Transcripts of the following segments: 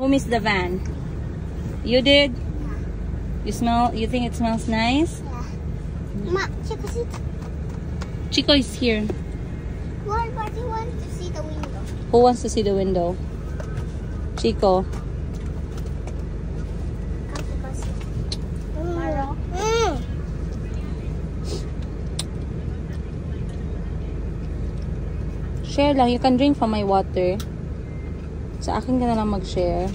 missed the van? You did? You smell? You think it smells nice? Yeah. Ma, Chico's it. Chico is here. Why do you want to see the window? Who wants to see the window? Chico. Share lang. You can drink from my water. Sa akin ka na lang mag-share.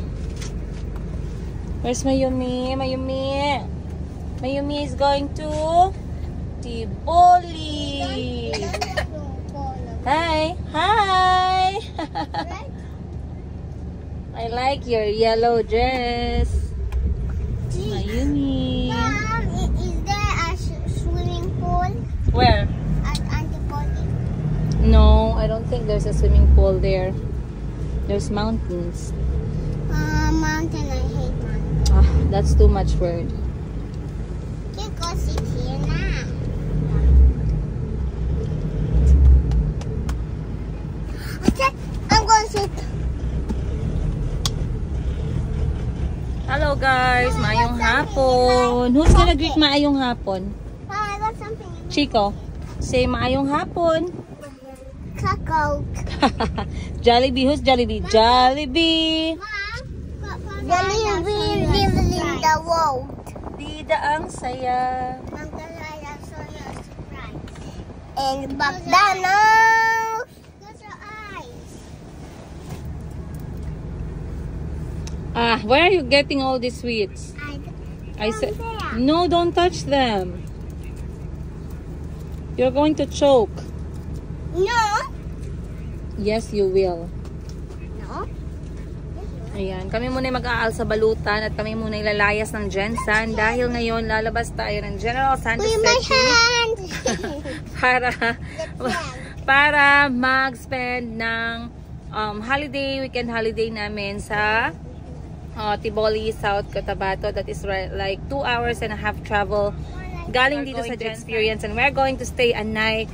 Where's Mayumi? Mayumi! Mayumi is going to Tiboli. Hi! Hi! I like your yellow dress. Mayumi. Mom, is there a swimming pool? Where? At Antipoli? No, I don't think there's a swimming pool there. There's mountains. Mountain, I hate mountains. Ah, that's too much word. You go sit here now. Okay, I'm going to sit. Hello guys, maayong hapon. Who's gonna greet maayong hapon? Mom, I got something in Chico, say maayong hapon. Kakao. Jollibee, who's Jollibee? Jollibee. Jollibee lives in the world. Bida ang saya. And McDonald's. Close your eyes. Ah, where are you getting all these sweets? I said, no, don't touch them. You're going to choke. No. Yes, you will. No. Ayan, kami muna mag-aal sa balutan at kami muna ilalayas ng Jensan dahil ngayon lalabas tayo ng General Santos With my Section hand. para mag-spend ng weekend holiday namin sa Tiboli, South Cotabato. That is like 2 hours and a half travel galing dito sa Jensan experience, and we're going to stay a night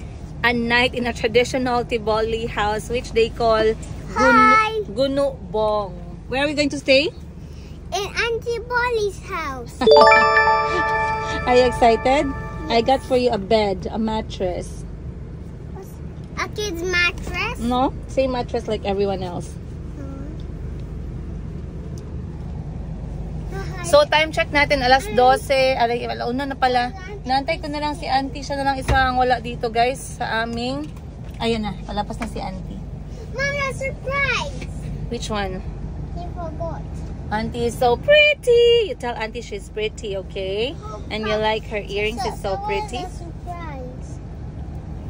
in a traditional Tiboli house which they call Gunubong. Where are we going to stay? In Auntie Bolly's house. Are you excited? I got for you a bed, a mattress. A kid's mattress? No? Same mattress like everyone else. So, time check natin, alas 12. Alauna na pala. Naantay ko na lang si Auntie. Siya na lang isa ang wala dito, guys. Sa aming... Ayun na. Palapas na si Auntie. Mama, surprise! Which one? You forgot. Auntie is so pretty. You tell Auntie she's pretty, okay? And you like her earrings. It's so pretty. Surprise.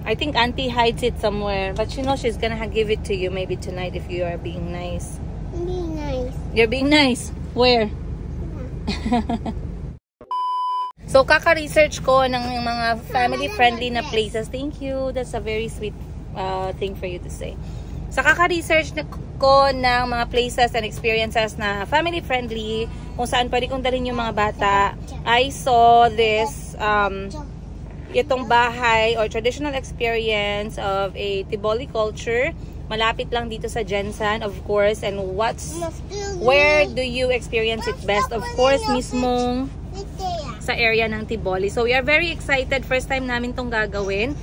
I think Auntie hides it somewhere. But you know she's gonna give it to you maybe tonight if you are being nice. Be nice. You're being nice? Where? So, kaka-research ko ng mga family-friendly na places. Thank you. That's a very sweet thing for you to say. Sa kaka-research ko ng mga places and experiences na family-friendly, kung saan pwede kong dalhin yung mga bata, I saw this, itong bahay or traditional experience of a Tiboli culture. Malapit lang dito sa Jensan, of course. And where do you experience it best? Of course, mismong sa area ng Tiboli. So, we are very excited. First time namin tong gagawin.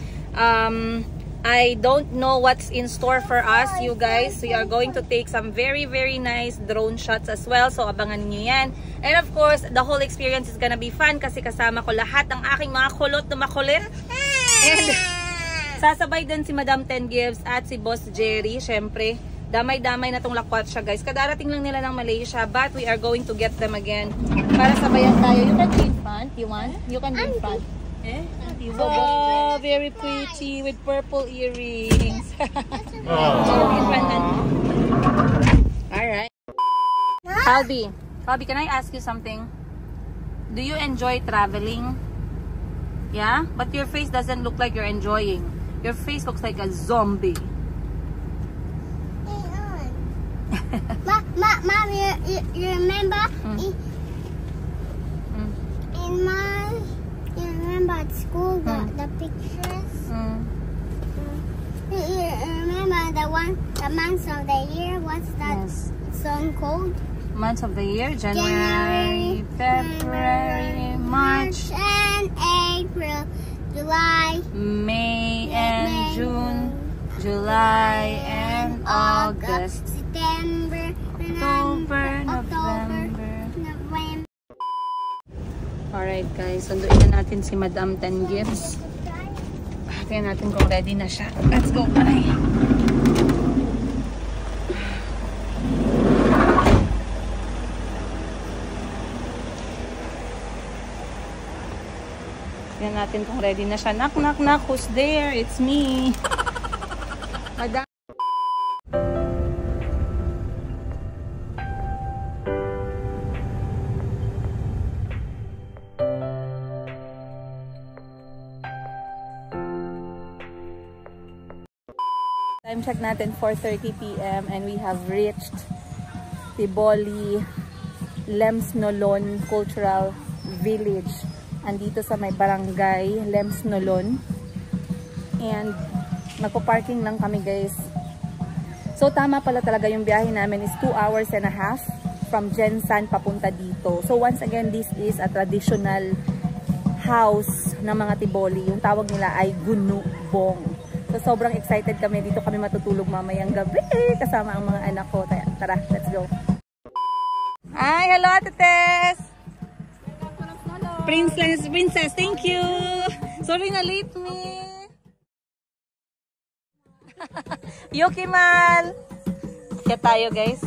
I don't know what's in store for us, you guys. We are going to take some very, very nice drone shots as well. So, abangan nyo yan. And of course, the whole experience is gonna be fun kasi kasama ko lahat ng aking mga kulot na makulit. And sasabay din si Madam Ten Gives at si Boss Jerry. Syempre, damay-damay na tong lakwat siya, guys. Kadarating lang nila ng Malaysia, but we are going to get them again para sabayan tayo. You can be in front. You want? You can be in front. Eh? Oh, very pretty with purple earrings. Alright. Halby, can I ask you something? Do you enjoy traveling? Yeah? But your face doesn't look like you're enjoying. Your face looks like a zombie. Mom, you remember? You remember at school the pictures? You remember the month of the year? What's that song called? months of the year? January, February, March, and April, July, May and June, July and August, September, October, November. November. Alright guys, sunduin na natin si Madam 10 Gifts. Tingnan natin kung ready na siya. Let's go! Bye! Tingnan natin kung ready na siya. Knock, knock, knock. Who's there? It's me. Madam. Time check natin 4:30 p.m. and we have reached Tiboli Lemsnolon Cultural Village. Andito sa may barangay Lemsnolon. And magpo-parking lang kami guys. So tama pala talaga yung biyahe namin is 2 hours and a half from Jensan papunta dito. So once again, this is a traditional house ng mga Tiboli. Yung tawag nila ay Gunubong. So sobrang excited kami. Dito kami matutulog mamayang gabi kasama ang mga anak ko. Tara, let's go. Hi, hello Ate Tess! Princess, thank you! Sorry na late me. Yukiman! Kaya tayo guys.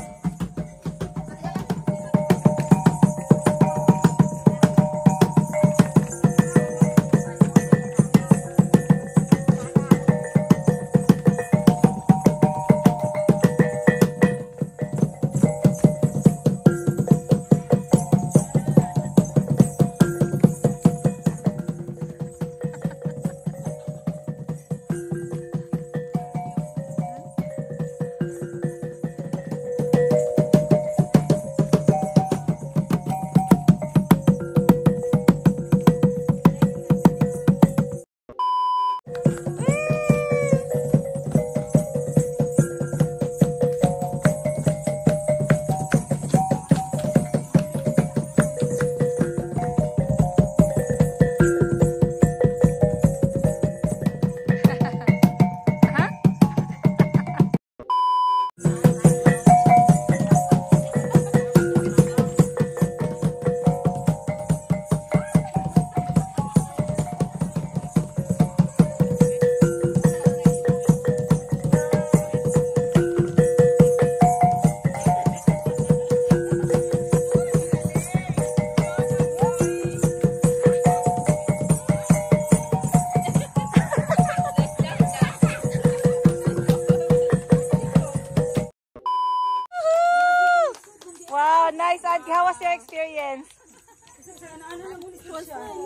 Nice, Auntie. How was your experience?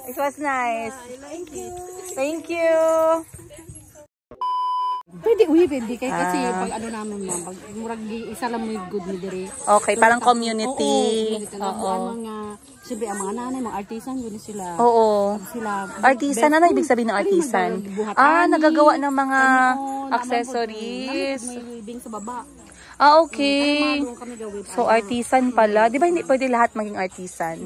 It was nice. Thank you. Pwede kay kasi pag ano namin ma'am, pag murag isa lang mo yung good ni dire. Okay, parang community. Oo. Siyempre ang mga nanay, mga artisan, yun sila. Oo. Sila. Artisan, ano ibig sabihin ng artisan? Nagagawa ng mga accessories. May living sa baba. Okay. So, artisan pala. Di ba hindi pwede lahat maging artisan?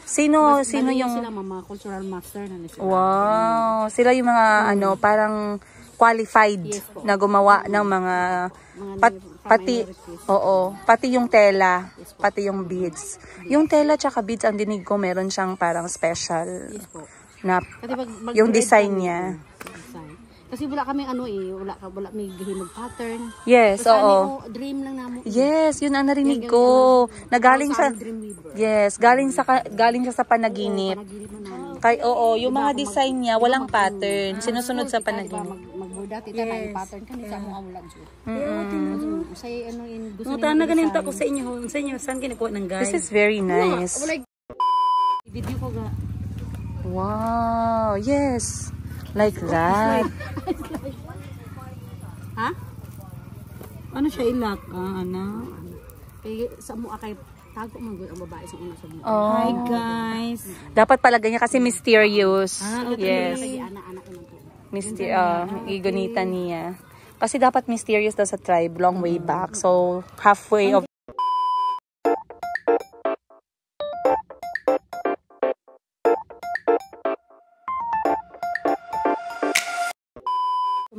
Sino yung... Sila mga cultural master na sila. Wow. Sila yung mga parang qualified na gumawa ng mga... Pati yung tela. Pati yung beads. Yung tela tsaka beads, ang dinig ko, meron siyang parang special na yung design niya. Kasi wala kami wala may gihimog pattern. Yes, oo. Dream lang namo. Yes, yun ang narinig ko. Nagaling sa yes, galing siya sa panaginip. Kay yung mga design niya walang pattern, sinusunod sa panaginip. Magborda tita na yung pattern kanisa mo wala jud. Say gusto niyo. Na ganito ko sa inyo, saan kinukuha ng guys? This is very nice. Video ko ga. Wow, yes. Like that. Ha? Ano siya ilak? Ano? Kaya sa mo kay tago man gud ang babae sa una sa mo. Hi guys. Dapat pala ganyan kasi mysterious. Yes. Anak-anak Igonita niya. Kasi dapat mysterious daw sa tribe long way back. So halfway of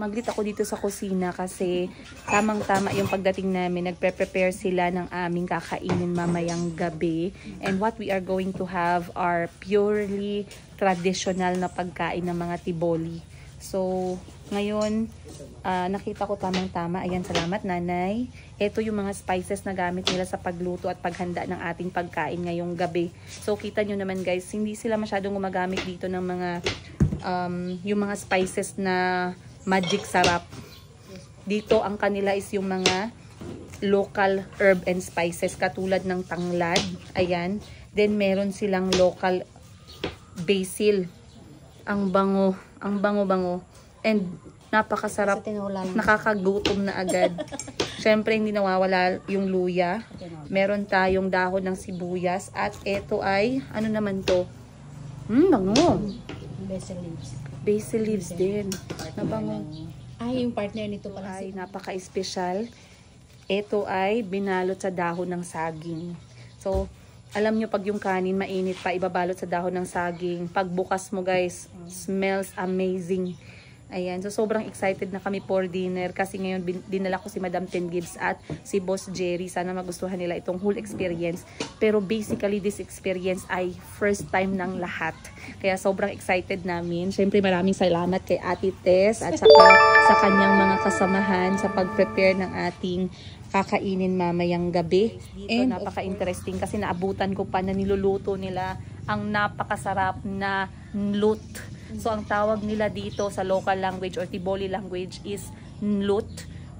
Maglit ako dito sa kusina kasi tamang-tama yung pagdating namin. Nagpre-prepare sila ng aming kakainin mamayang gabi. And what we are going to have are purely traditional na pagkain ng mga Tiboli. So, ngayon, nakita ko tamang-tama. Ayan, salamat nanay. Ito yung mga spices na gamit nila sa pagluto at paghanda ng ating pagkain ngayong gabi. So, kita nyo naman guys, hindi sila masyadong gumagamit dito ng mga yung mga spices na magic sarap. Dito ang kanila is yung mga local herb and spices katulad ng tanglad. Ayan. Then meron silang local basil. Ang bango. Ang bango-bango. And napakasarap. Nakakagutom na agad. Syempre hindi nawawala yung luya. Meron tayong dahon ng sibuyas. At ito ay, ano naman to? Bango. Basil leaves. Basil leaves din. Nabango. Ay, yung partner nito pala. Ay, napaka-espesyal. Ito ay binalot sa dahon ng saging. So, alam nyo pag yung kanin mainit pa, ibabalot sa dahon ng saging. Pagbukas mo guys, smells amazing. Ayan, so sobrang excited na kami for dinner kasi ngayon dinala ko si Madam Ten Gibbs at si Boss Jerry. Sana magustuhan nila itong whole experience. Pero basically this experience ay first time ng lahat. Kaya sobrang excited namin. Syempre maraming salamat kay Ate Tess at saka sa kanyang mga kasamahan sa pag-prepare ng ating kakainin mamayang gabi. And napaka-interesting kasi naabutan ko pa na niluluto nila ang napakasarap na nlut. So, ang tawag nila dito sa local language or Tiboli language is nlut,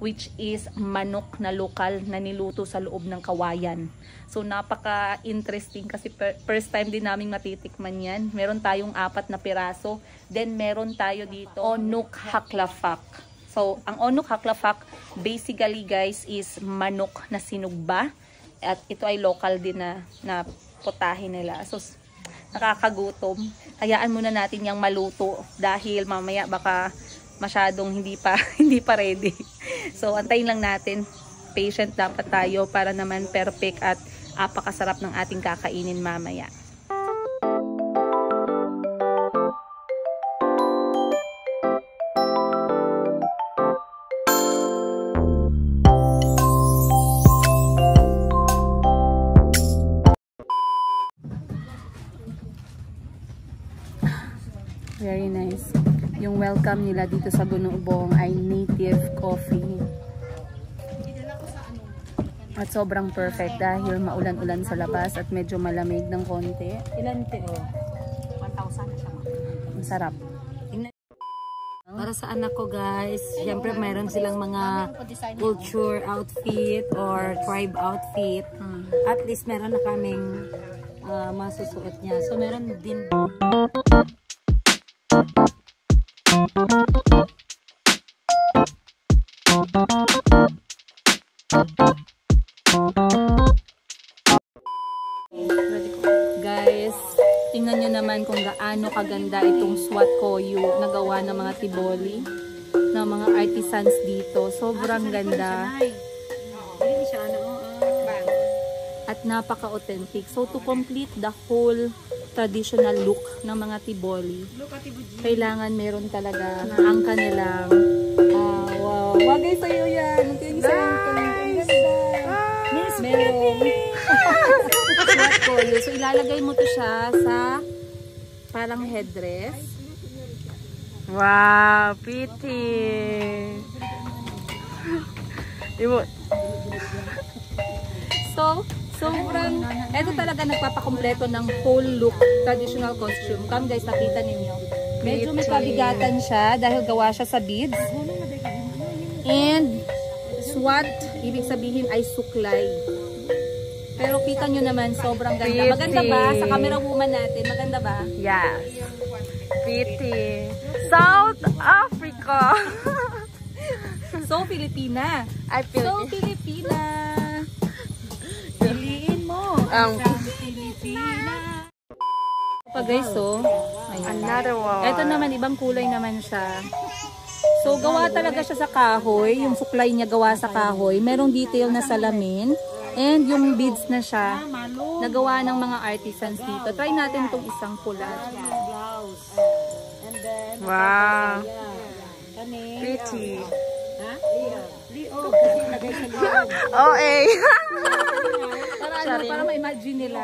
which is manok na lokal na niluto sa loob ng kawayan. So, napaka-interesting kasi first time din namin matitikman yan. Meron tayong 4 na piraso. Then, meron tayo dito, onuk haklafak. So, ang onuk haklafak, basically guys, is manok na sinugba. At ito ay local din na potahe nila. So, nakakagutom. Hayaan muna natin yung maluto dahil mamaya baka masyadong hindi pa ready. So antayin lang natin. Patient dapat tayo para naman perfect at apakasarap ng ating kakainin mamaya. Very nice. Yung welcome nila dito sa Gunung ay native coffee. At sobrang perfect dahil maulan-ulan sa labas at medyo malamig ng konti. Ilan te? 1,000 na siya. Masarap. Para sa anak ko guys, syempre mayroon silang mga culture outfit or tribe outfit. At least meron na kaming masusuot niya. So meron din guys, tingnan nyo naman kung gaano kaganda itong swat koyu na gawa ng mga Tiboli, ng mga artisans dito. Sobrang ganda at napaka-authentic. So to complete the whole traditional look ng mga Tiboli, kailangan meron talaga ang kanilang wow, wagay sa'yo yan. Merong swat koyu. So ilalagay mo to siya sa parang headdress. Wow, pretty. So sobrang, eto talaga nagpapakompleto ng whole look, traditional costume. Come guys, nakita ninyo. Medyo may kabigatan siya dahil gawa siya sa beads. And swat, ibig sabihin ay suklay. Pero kita nyo naman, sobrang ganda. Maganda ba? Sa camera woman natin, maganda ba? Yes. Pretty. South Africa. So, Filipina. So, Filipina. Piliin mo. Filipina. Pa guys, so. Another one. Ito naman, ibang kulay naman siya. So, gawa talaga siya sa kahoy. Yung suklay niya gawa sa kahoy. Merong detail na salamin. And yung beads na siya, nagawa ng mga artisans dito. Try natin itong isang pula. Wow. ni Pretty. ha? Leo. Kasi lagay sa loob. OA. Para ma-imagine nila.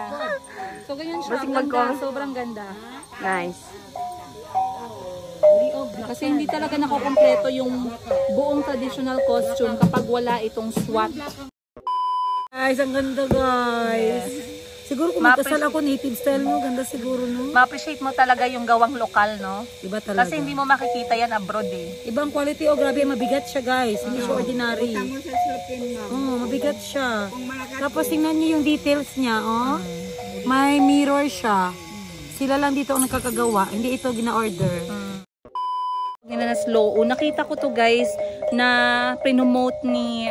So, ganyan siya. Basing Ang ganda. mag-comment. Sobrang ganda. Nice. Kasi hindi talaga nakukompleto yung buong traditional costume kapag wala itong SWAT. Guys, ang ganda guys. Siguro kung magkasal ako native style mo, ganda siguro no. Ma-appreciate mo talaga yung gawang lokal, no? Iba talaga. Kasi hindi mo makikita yan abroad eh. Ibang quality, oh grabe, mabigat siya guys. Hindi siya ordinary. Oh, mabigat siya. Tapos tingnan niyo yung details niya, oh. May mirror siya. Sila lang dito ang nakakagawa, hindi ito gina-order. Na slow. Nakita ko to guys na promote ni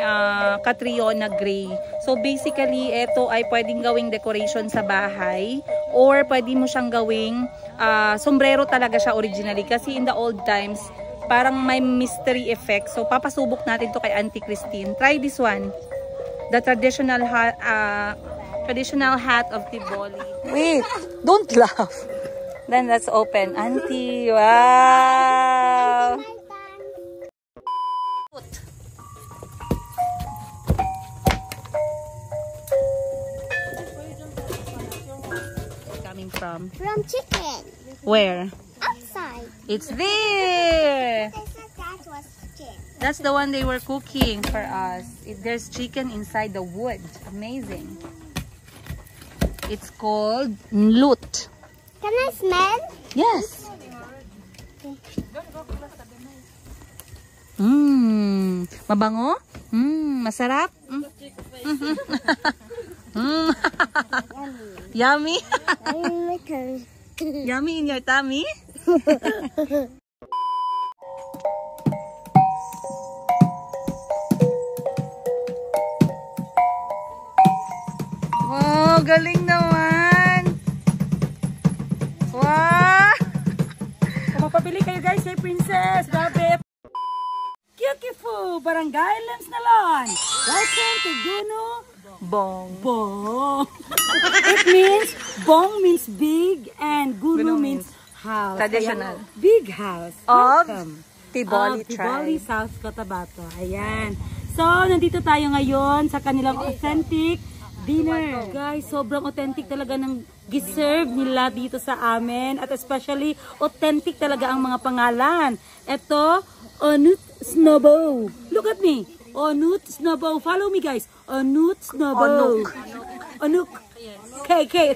Catriona Gray. So basically, ito ay pwedeng gawing decoration sa bahay or pwede mo siyang gawing sombrero talaga siya originally. Kasi in the old times, parang may mystery effect. So papasubok natin to kay Auntie Christine. Try this one. The traditional hat of Tiboli. Wait! Don't laugh! Then let's open. Auntie, wow! Coming from? From chicken. Where? Outside. It's there! That was chicken. That's the one they were cooking for us. There's chicken inside the wood. Amazing. It's called nlut. Can I smell? Yes. Mabango? Masarap? Yummy? Yummy in your tummy? Wow, galing naman! Wow! Mapabili kayo guys kay Princess, grabe! Kikifu, Barangay Lemsnalan! Welcome to Guno Bong. Bong! It means, Bong means big and Guno means house. Traditional. Kaya, big house. Of Welcome. Tiboli Of Tiboli, tribe. South Cotabato. Ayan. So, nandito tayo ngayon sa kanilang authentic dinner. Guys, sobrang authentic talaga ng giserve nila dito sa amin. At especially, authentic talaga ang mga pangalan. Ito, Onut Snowbow. Look at me. Onut Snowbow. Follow me guys. Onut Snowbow. Onuk. Okay.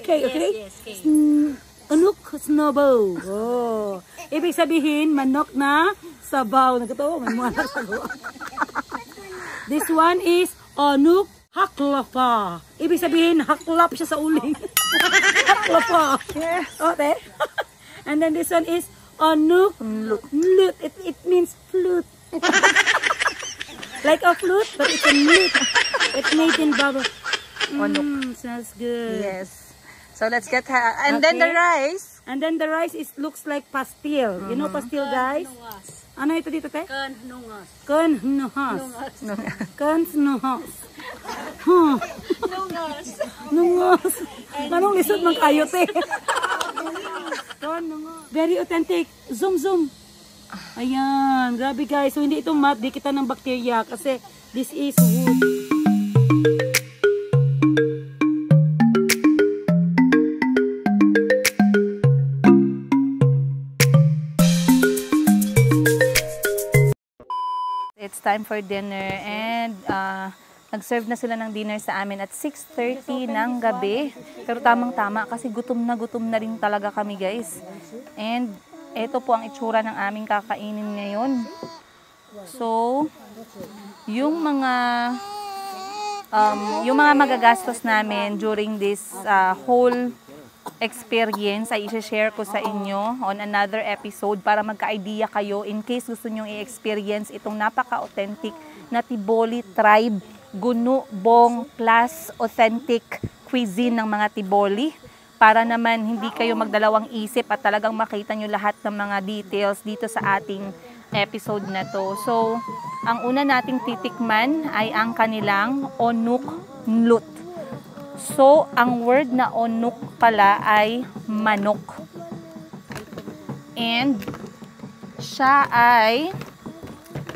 Onuk Snowbow. Oh. Ibig sabihin, manok na sabaw. Nagkatawa, may mga sabaw. This one is Onuk Haklapa. Ibig sabihin, haklap siya sa uling. Haklapa. Yes. Okay. And then this one is Onuk Nlut. It means flute. Like a flute, but it's a nlut. It's made in bubble. Smells good. Yes. So let's get and then the rice. And then the rice is looks like pastil. You know pastil, guys? Ano ito dito, te? Kanhungas. Kanhungas. Nungas. Anong lisod ng kayo, te? Very authentic. Zoom. Ayan. Grabe, guys. So, hindi ito mat. Di kita ng bakterya. Kasi this is wood. It's time for dinner and nag-serve na sila ng dinner sa amin at 6:30 ng gabi. Pero tamang-tama kasi gutom na rin talaga kami, guys. And ito po ang itsura ng aming kakainin ngayon. So, yung mga magagastos namin during this whole experience ay i-share ko sa inyo on another episode para magka-idea kayo in case gusto nyo i-experience itong napaka-authentic na Tiboli tribe, Guno Bong plus authentic cuisine ng mga Tiboli para naman hindi kayo magdalawang isip at talagang makita nyo lahat ng mga details dito sa ating episode na to. So, ang una nating titikman ay ang kanilang Onuk Nlut. So, ang word na onuk pala ay manok. And, siya ay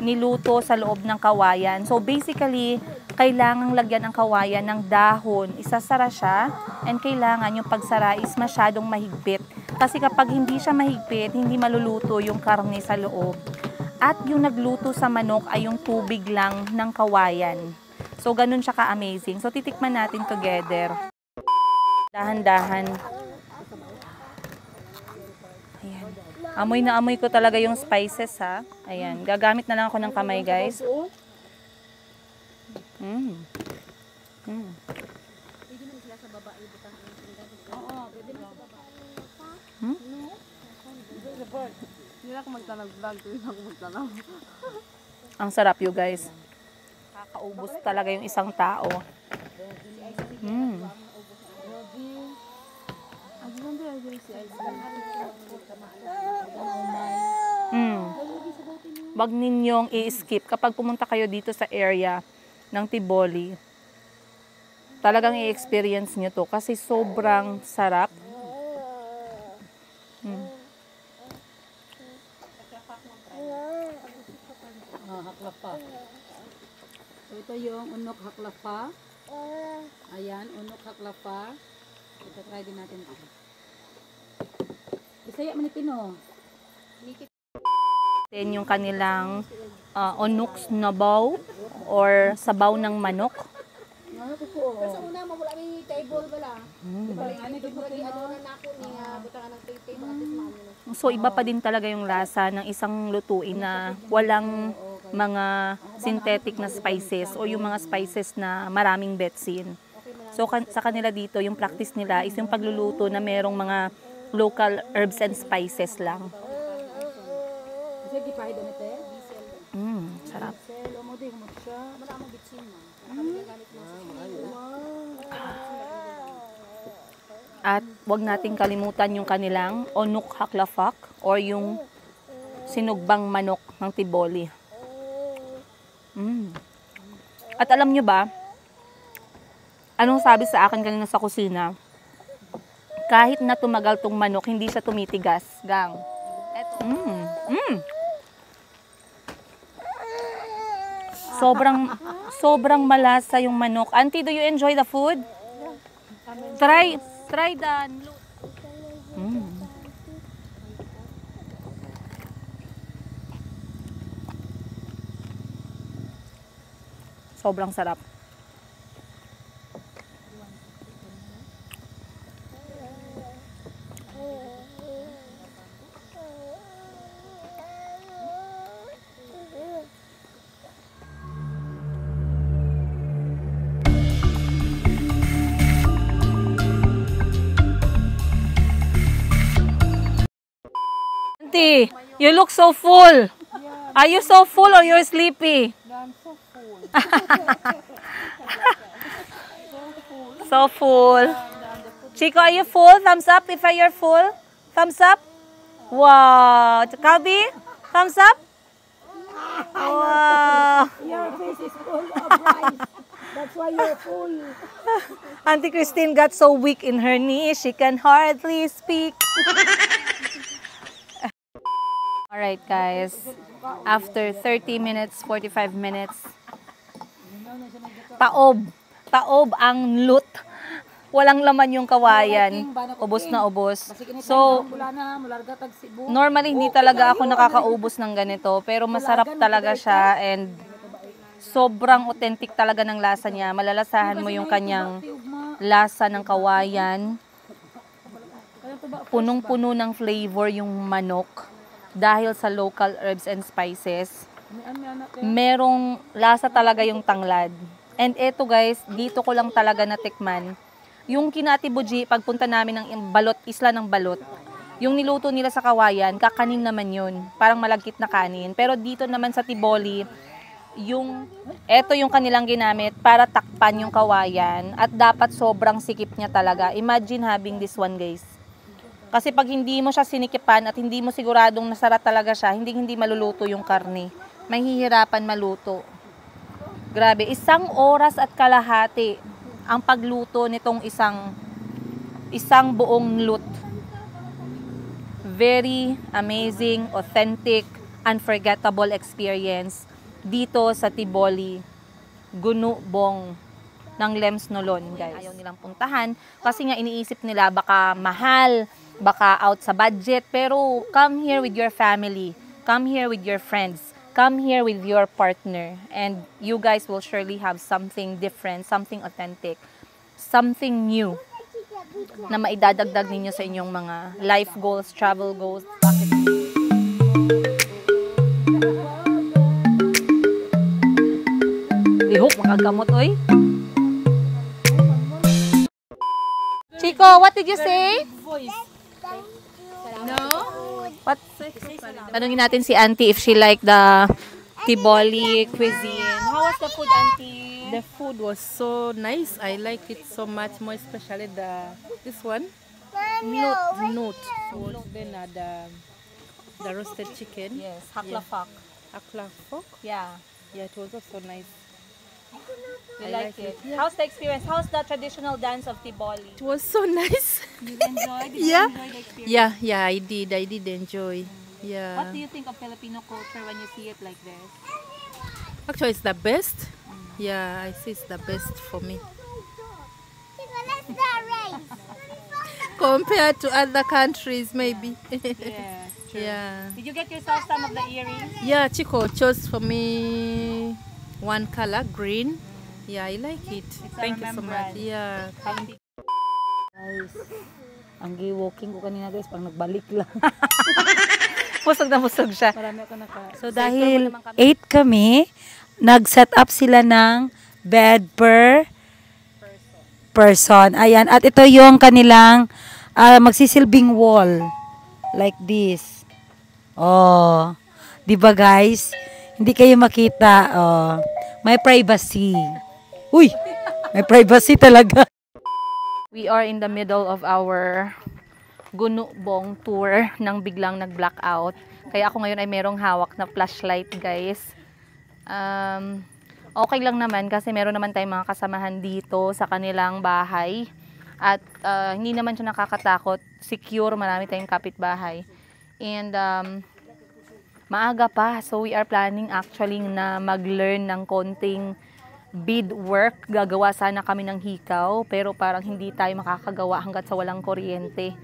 niluto sa loob ng kawayan. So basically, kailangang lagyan ang kawayan ng dahon. Isasara siya and kailangan yung pagsara is masyadong mahigpit. Kasi kapag hindi siya mahigpit, hindi maluluto yung karne sa loob. At yung nagluto sa manok ay yung tubig lang ng kawayan. So ganun siya ka-amazing. So titikman natin together. Dahan-dahan. Ayan. Amoy na amoy ko talaga yung spices ha. Ayan. Gagamit na lang ako ng kamay guys. Mm. Mm. Hmm? Ang sarap you guys. Kakaubos talaga yung isang tao. Mm. Wag ninyong i-skip kapag pumunta kayo dito sa area ng Tiboli. Talagang i-experience nyo to kasi sobrang sarap. Haklapa. So ito yung unok haklapa. Ayan, unok haklapa. Ito try din natin ito. Bisaya man Pino. Then yung kanilang onok snabaw or sabaw ng manok. Sa una mawala ni table bala. Ano dito na nako ni butangan ng table. So iba pa din talaga yung lasa ng isang lutuin na walang mga synthetic na spices o yung mga spices na maraming betsin. So sa kanila dito, yung practice nila is yung pagluluto na merong mga local herbs and spices lang. Sarap. At wag nating kalimutan yung kanilang onok haklafak or yung sinugbang manok ng Tiboli. At alam nyo ba, anong sabi sa akin kanina sa kusina? Kahit na tumagal tong manok, hindi siya tumitigas. Gang. Sobrang malasa yung manok. Auntie, do you enjoy the food? Try the sobrang sarap. Auntie, you look so full. Are you so full or you're sleepy? I'm so full. So full. Chico, are you full? Thumbs up if you're full. Thumbs up. Wow. Calbi, thumbs up. Wow. Your face is full of rice. That's why you're full. Auntie Christine got so weak in her knee, she can hardly speak. Alright guys, after 30 minutes, 45 minutes, taob ang lut. Walang laman yung kawayan. Ubos na ubos. So, normally hindi talaga ako nakakaubos ng ganito, pero masarap talaga siya and sobrang authentic talaga ng lasa niya. Malalasahan mo yung kanyang lasa ng kawayan. Punong-puno ng flavor yung manok. Dahil sa local herbs and spices, merong lasa talaga yung tanglad. And eto guys, dito ko lang talaga natikman. Yung kina Ate Buji, pagpunta namin ng balot, isla ng balot, yung niluto nila sa kawayan, kakanin naman yun. Parang malagkit na kanin. Pero dito naman sa Tiboli, eto yung kanilang ginamit para takpan yung kawayan. At dapat sobrang sikip niya talaga. Imagine having this one guys. Kasi pag hindi mo siya sinikipan at hindi mo siguradong nasara talaga siya, hindi maluluto yung karne. Mahihirapan maluto. Grabe, 1 oras at kalahati ang pagluto nitong isang buong lut. Very amazing, authentic, unforgettable experience dito sa Tiboli, Gunubong ng Lems Nolon, guys. Ayaw nilang puntahan kasi nga iniisip nila baka mahal, baka out sa budget, pero come here with your family, come here with your friends, come here with your partner, and you guys will surely have something different, something authentic, something new na maidadagdag ninyo sa inyong mga life goals, travel goals, bucket list. Lihok, makagamot, oy. Chico, what did you say? No? What? Tanungin natin si Auntie if she like the Tiboli cuisine. How was the food, Auntie? The food was so nice. I like it so much, more especially this one. Note. So then the roasted chicken. Yes, haklafak. Aklafok. Yeah, Yeah, it was also nice. we I like like it. it, yeah. How's the experience? How's the traditional dance of Tiboli? It was so nice. Did you enjoy? Did Yeah. you enjoy the experience? Yeah, I did enjoy. Yeah. What do you think of Filipino culture when you see it like this? Actually, it's the best. Yeah, I see it's the best for me. Let's not race. Compared to other countries, maybe. Yes, true. Yeah. Did you get yourself some of the earrings? Yeah, Chico chose for me one color, green. Yeah, I like it. a Thank you so much. remembrance. Yeah. Guys, ang gi-walking ko kanina guys, pang nagbalik lang. Busog na busog siya. Marami ako naka... So dahil 8 kami, nag-set up sila ng bed per person. Ayan, at ito yung kanilang magsisilbing wall. Like this. Oh, 'di ba guys? Hindi kayo makita. Oh, may privacy. Uy, may privacy talaga. We are in the middle of our Gunubong tour nang biglang nag-blackout. Kaya ako ngayon ay merong hawak na flashlight, guys. Okay lang naman kasi meron naman tayong mga kasamahan dito sa kanilang bahay. At hindi naman siya nakakatakot. Secure, marami tayong kapitbahay. And maaga pa. So we are planning actually na mag-learn ng konting beadwork. Gagawa sana kami ng hikaw. Pero parang hindi tayo makakagawa hanggat sa walang kuryente.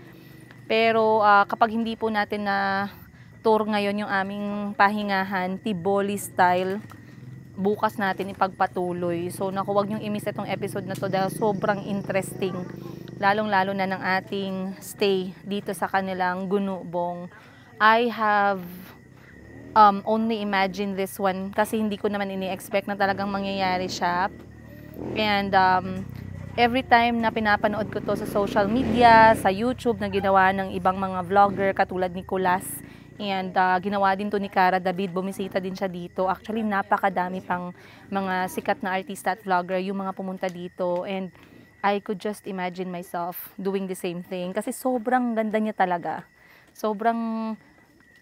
Pero kapag hindi po natin na tour ngayon yung aming pahingahan, Tiboli style, bukas natin ipagpatuloy. So naku, wag niyong i-miss itong episode na to dahil sobrang interesting. Lalong-lalo na ng ating stay dito sa kanilang Gunubong. I have only imagined this one kasi hindi ko naman ini-expect na talagang mangyayari siya. And every time na pinapanood ko to sa social media, sa YouTube na ginawa ng ibang mga vlogger katulad ni Kulas, and ginawa din to ni Cara David, bumisita din siya dito. Actually, napakadami pang mga sikat na artista at vlogger yung mga pumunta dito, and I could just imagine myself doing the same thing kasi sobrang ganda niya talaga. Sobrang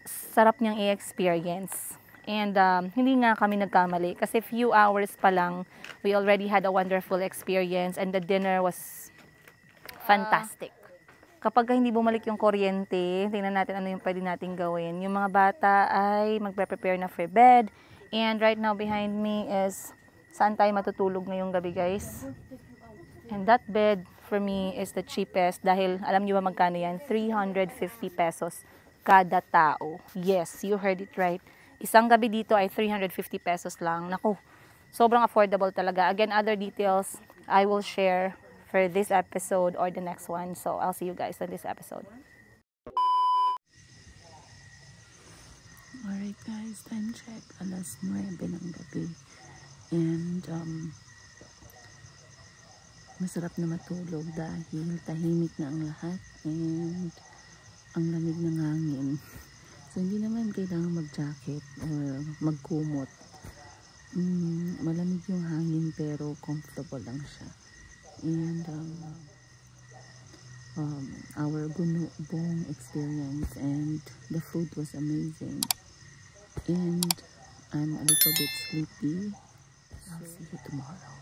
sarap niyang i-experience. And hindi nga kami nagkamali kasi few hours pa lang, we already had a wonderful experience and the dinner was fantastic. Kapag hindi bumalik yung kuryente, tingnan natin ano yung pwede natin gawin. Yung mga bata ay magpe-prepare na for bed. And right now behind me is saan tayo matutulog ngayong gabi, guys. And that bed for me is the cheapest dahil alam niyo ba magkano yan? 350 pesos kada tao. Yes, you heard it right. Isang gabi dito ay 350 pesos lang. Naku, sobrang affordable talaga. Again, other details I will share for this episode or the next one. So, I'll see you guys on this episode. Alright guys, time check. 9:09 ng gabi. And, masarap na matulog dahil tahimik na ang lahat and ang lamig ng hangin. So, hindi naman kailangan mag-jacket or magkumot. Malamig yung hangin pero comfortable lang siya. And our Gunubong experience and the food was amazing. And I'm a little bit sleepy. I'll see you tomorrow.